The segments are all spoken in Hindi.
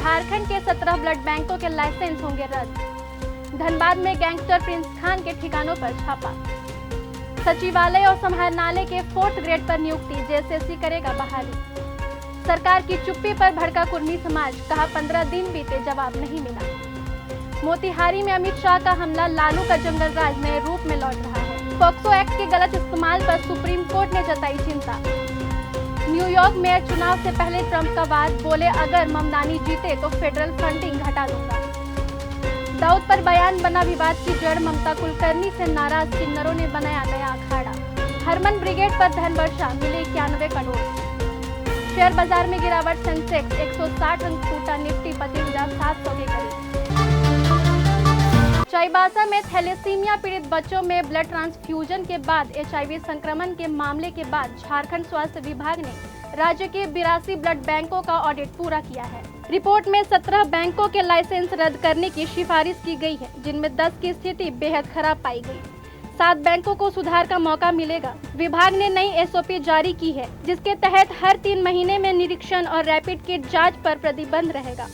झारखंड के 17 ब्लड बैंकों के लाइसेंस होंगे रद्द। धनबाद में गैंगस्टर प्रिंस खान के ठिकानों पर छापा। सचिवालय और समाहरणालय के 4th ग्रेड पर नियुक्ति, जेएसएससी करेगा बहाली। सरकार की चुप्पी पर भड़का कुर्मी समाज, कहा 15 दिन बीते जवाब नहीं मिला। मोतिहारी में अमित शाह का हमला, लालू का जंगल राज नए रूप में लौट रहा है। पॉक्सो एक्ट के गलत इस्तेमाल पर सुप्रीम कोर्ट ने जताई चिंता। न्यूयॉर्क मेयर चुनाव से पहले ट्रंप का वाद, बोले अगर ममदानी जीते तो फेडरल फंडिंग घटा दूंगा। दाऊद पर बयान बना विवाद की जड़, ममता कुलकर्णी से नाराज किन्नरों ने बनाया नया अखाड़ा। हरमन ब्रिगेड पर धन वर्षा, मिले 91 करोड़। शेयर बाजार में गिरावट, सेंसेक्स 160 अंक टूटा, निफ्टी 25,700 के करीब। चाईबासा में थैलेसीमिया पीड़ित बच्चों में ब्लड ट्रांसफ्यूजन के बाद HIV संक्रमण के मामले के बाद झारखंड स्वास्थ्य विभाग ने राज्य के 82 ब्लड बैंकों का ऑडिट पूरा किया है। रिपोर्ट में 17 बैंकों के लाइसेंस रद्द करने की सिफारिश की गई है, जिनमें 10 की स्थिति बेहद खराब पाई गई। 7 बैंकों को सुधार का मौका मिलेगा। विभाग ने नई SOP जारी की है, जिसके तहत हर 3 महीने में निरीक्षण और रैपिड किट जांच पर प्रतिबंध रहेगा।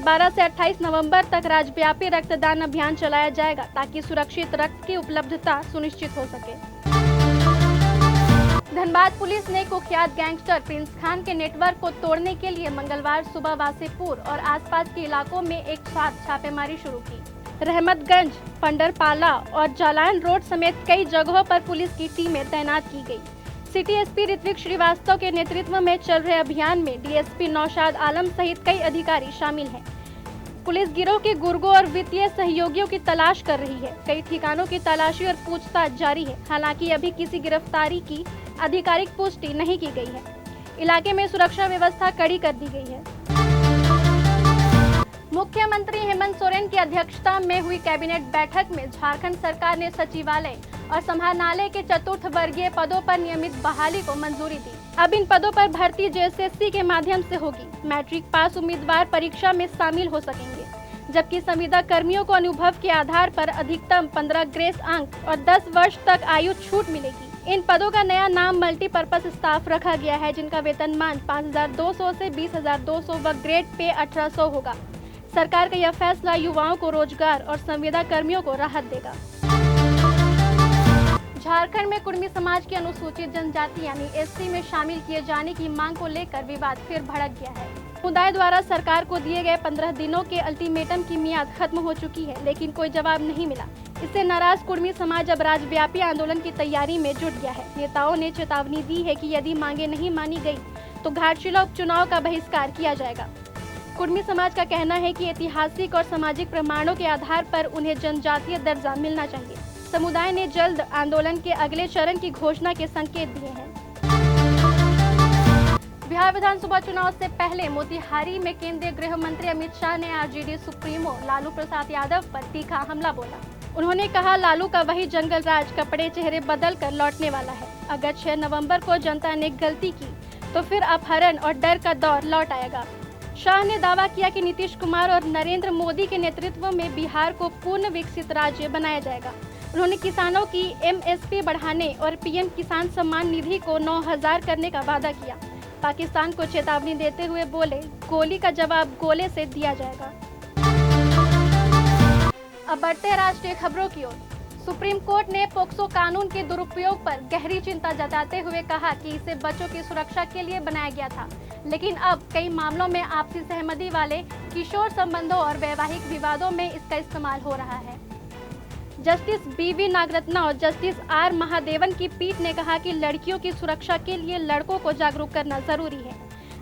12 से 28 नवंबर तक राज्यव्यापी रक्तदान अभियान चलाया जाएगा, ताकि सुरक्षित रक्त की उपलब्धता सुनिश्चित हो सके। धनबाद पुलिस ने कुख्यात गैंगस्टर प्रिंस खान के नेटवर्क को तोड़ने के लिए मंगलवार सुबह वासेपुर और आसपास के इलाकों में एक साथ छापेमारी शुरू की। रहमतगंज, पंडरपाला और जालान रोड समेत कई जगहों पर पुलिस की टीमें तैनात की गई। सिटी एसपी ऋत्विक श्रीवास्तव के नेतृत्व में चल रहे अभियान में डीएसपी नौशाद आलम सहित कई अधिकारी शामिल हैं। पुलिस गिरोह के गुर्गों और वित्तीय सहयोगियों की तलाश कर रही है। कई ठिकानों की तलाशी और पूछताछ जारी है। हालांकि अभी किसी गिरफ्तारी की आधिकारिक पुष्टि नहीं की गई है। इलाके में सुरक्षा व्यवस्था कड़ी कर दी गई है। मुख्यमंत्री हेमंत सोरेन की अध्यक्षता में हुई कैबिनेट बैठक में झारखंड सरकार ने सचिवालय और समाहरणालय के 4th वर्गीय पदों पर नियमित बहाली को मंजूरी दी। अब इन पदों पर भर्ती जेएसएससी के माध्यम से होगी। मैट्रिक पास उम्मीदवार परीक्षा में शामिल हो सकेंगे, जबकि संविदा कर्मियों को अनुभव के आधार पर अधिकतम 15 ग्रेस अंक और 10 वर्ष तक आयु छूट मिलेगी। इन पदों का नया नाम मल्टीपर्पज स्टाफ रखा गया है, जिनका वेतनमान 5,200 से 20,200 व ग्रेड पे 1,800 होगा। सरकार का यह फैसला युवाओं को रोजगार और संविदा कर्मियों को राहत देगा। झारखंड में कुर्मी समाज की अनुसूचित जनजाति यानी SC में शामिल किए जाने की मांग को लेकर विवाद फिर भड़क गया है। समुदाय द्वारा सरकार को दिए गए 15 दिनों के अल्टीमेटम की मियाद खत्म हो चुकी है, लेकिन कोई जवाब नहीं मिला। इससे नाराज कुर्मी समाज अब राज्यव्यापी आंदोलन की तैयारी में जुट गया है। नेताओं ने चेतावनी दी है कि यदि मांगे नहीं मानी गई तो घाटशिला उपचुनाव का बहिष्कार किया जाएगा। कुर्मी समाज का कहना है कि ऐतिहासिक और सामाजिक प्रमाणों के आधार पर उन्हें जनजातीय दर्जा मिलना चाहिए। समुदाय ने जल्द आंदोलन के अगले चरण की घोषणा के संकेत दिए हैं। बिहार विधानसभा चुनाव से पहले मोतिहारी में केंद्रीय गृह मंत्री अमित शाह ने आरजेडी सुप्रीमो लालू प्रसाद यादव पर तीखा हमला बोला। उन्होंने कहा, लालू का वही जंगल राज कपड़े चेहरे बदल कर लौटने वाला है। अगर 6 नवंबर को जनता ने गलती की तो फिर अपहरण और डर का दौर लौट आएगा। शाह ने दावा किया कि नीतीश कुमार और नरेंद्र मोदी के नेतृत्व में बिहार को पूर्ण विकसित राज्य बनाया जाएगा। उन्होंने किसानों की MSP बढ़ाने और PM किसान सम्मान निधि को 9,000 करने का वादा किया। पाकिस्तान को चेतावनी देते हुए बोले, गोली का जवाब गोले से दिया जाएगा। अब बढ़ते हैं राष्ट्रीय खबरों की ओर। सुप्रीम कोर्ट ने पोक्सो कानून के दुरुपयोग पर गहरी चिंता जताते हुए कहा कि इसे बच्चों की सुरक्षा के लिए बनाया गया था, लेकिन अब कई मामलों में आपसी सहमति वाले किशोर संबंधों और वैवाहिक विवादों में इसका इस्तेमाल हो रहा है। जस्टिस BV नागरत्ना और जस्टिस R महादेवन की पीठ ने कहा कि लड़कियों की सुरक्षा के लिए लड़कों को जागरूक करना जरूरी है।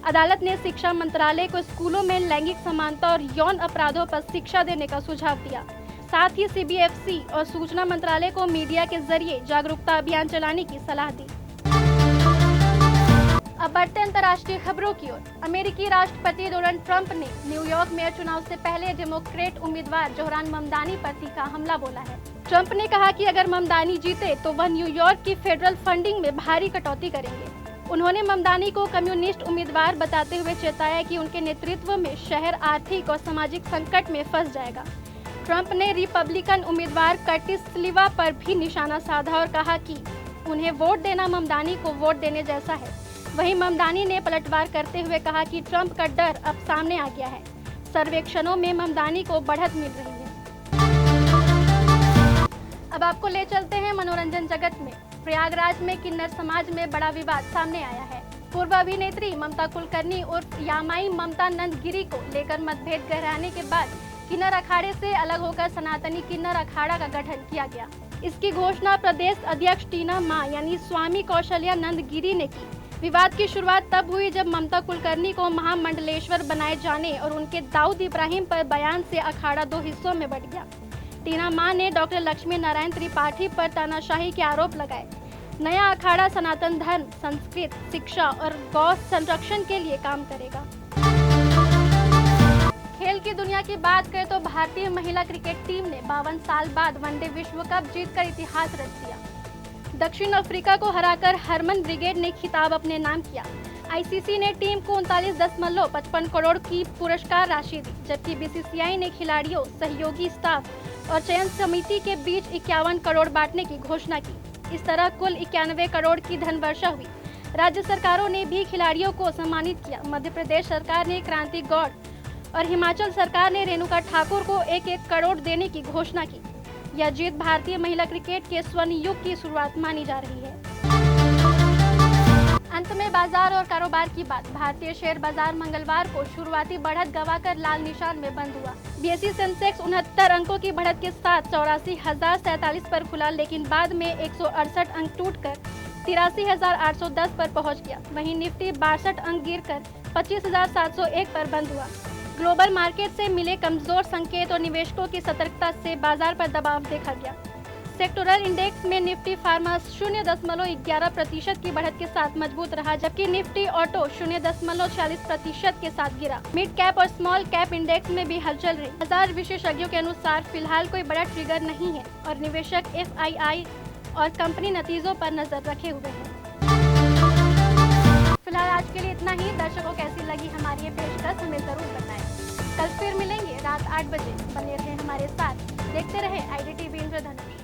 अदालत ने शिक्षा मंत्रालय को स्कूलों में लैंगिक समानता और यौन अपराधों पर शिक्षा देने का सुझाव दिया। साथ ही CBFC और सूचना मंत्रालय को मीडिया के जरिए जागरूकता अभियान चलाने की सलाह दी। अब बढ़ते अंतर्राष्ट्रीय खबरों की ओर। अमेरिकी राष्ट्रपति डोनाल्ड ट्रंप ने न्यूयॉर्क मेयर चुनाव से पहले डेमोक्रेट उम्मीदवार जोहरान ममदानी पर तीखा हमला बोला है। ट्रंप ने कहा कि अगर ममदानी जीते तो वह न्यूयॉर्क की फेडरल फंडिंग में भारी कटौती करेंगे। उन्होंने ममदानी को कम्युनिस्ट उम्मीदवार बताते हुए चेताया कि उनके नेतृत्व में शहर आर्थिक और सामाजिक संकट में फंस जाएगा। ट्रंप ने रिपब्लिकन उम्मीदवार कर्टिस सिल्वा पर भी निशाना साधा और कहा कि उन्हें वोट देना ममदानी को वोट देने जैसा है। वहीं ममदानी ने पलटवार करते हुए कहा कि ट्रंप का डर अब सामने आ गया है। सर्वेक्षणों में ममदानी को बढ़त मिल रही है। अब आपको ले चलते हैं मनोरंजन जगत में। प्रयागराज में किन्नर समाज में बड़ा विवाद सामने आया है। पूर्व अभिनेत्री ममता कुलकर्णी उर्फ यामाई ममता नंदगिरी को लेकर मतभेद गहराने के बाद किन्नर अखाड़े से अलग होकर सनातनी किन्नर अखाड़ा का गठन किया गया। इसकी घोषणा प्रदेश अध्यक्ष टीना मां यानी स्वामी कौशल्या नंदगिरी ने की। विवाद की शुरुआत तब हुई जब ममता कुलकर्णी को महामंडलेश्वर बनाए जाने और उनके दाऊद इब्राहिम पर बयान से अखाड़ा दो हिस्सों में बंट गया। टीना मां ने डॉक्टर लक्ष्मी नारायण त्रिपाठी पर तानाशाही के आरोप लगाए। नया अखाड़ा सनातन धर्म, संस्कृत, शिक्षा और गौ संरक्षण के लिए काम करेगा। खेल की दुनिया की बात करें तो भारतीय महिला क्रिकेट टीम ने 52 साल बाद वनडे विश्व कप जीतकर इतिहास रच दिया। दक्षिण अफ्रीका को हराकर हरमन ब्रिगेड ने खिताब अपने नाम किया। आईसीसी ने टीम को 39.55 करोड़ की पुरस्कार राशि दी, जबकि बीसीसीआई ने खिलाड़ियों, सहयोगी स्टाफ और चयन समिति के बीच 51 करोड़ बांटने की घोषणा की। इस तरह कुल 91 करोड़ की धनवर्षा हुई। राज्य सरकारों ने भी खिलाड़ियों को सम्मानित किया। मध्य प्रदेश सरकार ने क्रांति गौड़ और हिमाचल सरकार ने रेणुका ठाकुर को 1-1 करोड़ देने की घोषणा की। यह जीत भारतीय महिला क्रिकेट के स्वर्ण युग की शुरुआत मानी जा रही है। अंत में बाजार और कारोबार की बात। भारतीय शेयर बाजार मंगलवार को शुरुआती बढ़त गंवाकर लाल निशान में बंद हुआ। बीएसई सेंसेक्स 69 अंकों की बढ़त के साथ 84,047 पर खुला, लेकिन बाद में 168 अंक टूटकर 83,810 पर पहुंच गया। वहीं निफ्टी 62 अंक गिरकर 25,701 पर बंद हुआ। ग्लोबल मार्केट से मिले कमजोर संकेत और निवेशकों की सतर्कता से बाजार पर दबाव देखा गया। सेक्टोरल इंडेक्स में निफ्टी फार्मा 0.11% की बढ़त के साथ मजबूत रहा, जबकि निफ्टी ऑटो 0.46% के साथ गिरा। मिड कैप और स्मॉल कैप इंडेक्स में भी हलचल रही। बाजार विशेषज्ञों के अनुसार फिलहाल कोई बड़ा ट्रिगर नहीं है और निवेशक एफआईआई और कंपनी नतीजों पर नजर रखे हुए हैं। फिलहाल आज के लिए इतना ही। दर्शकों कैसी लगी हमारी ये पेशकश हमें जरूर बताएं। कल फिर मिलेंगे रात 8 बजे। बने रहे हमारे साथ, देखते रहे IDTV इंद्रधनुष।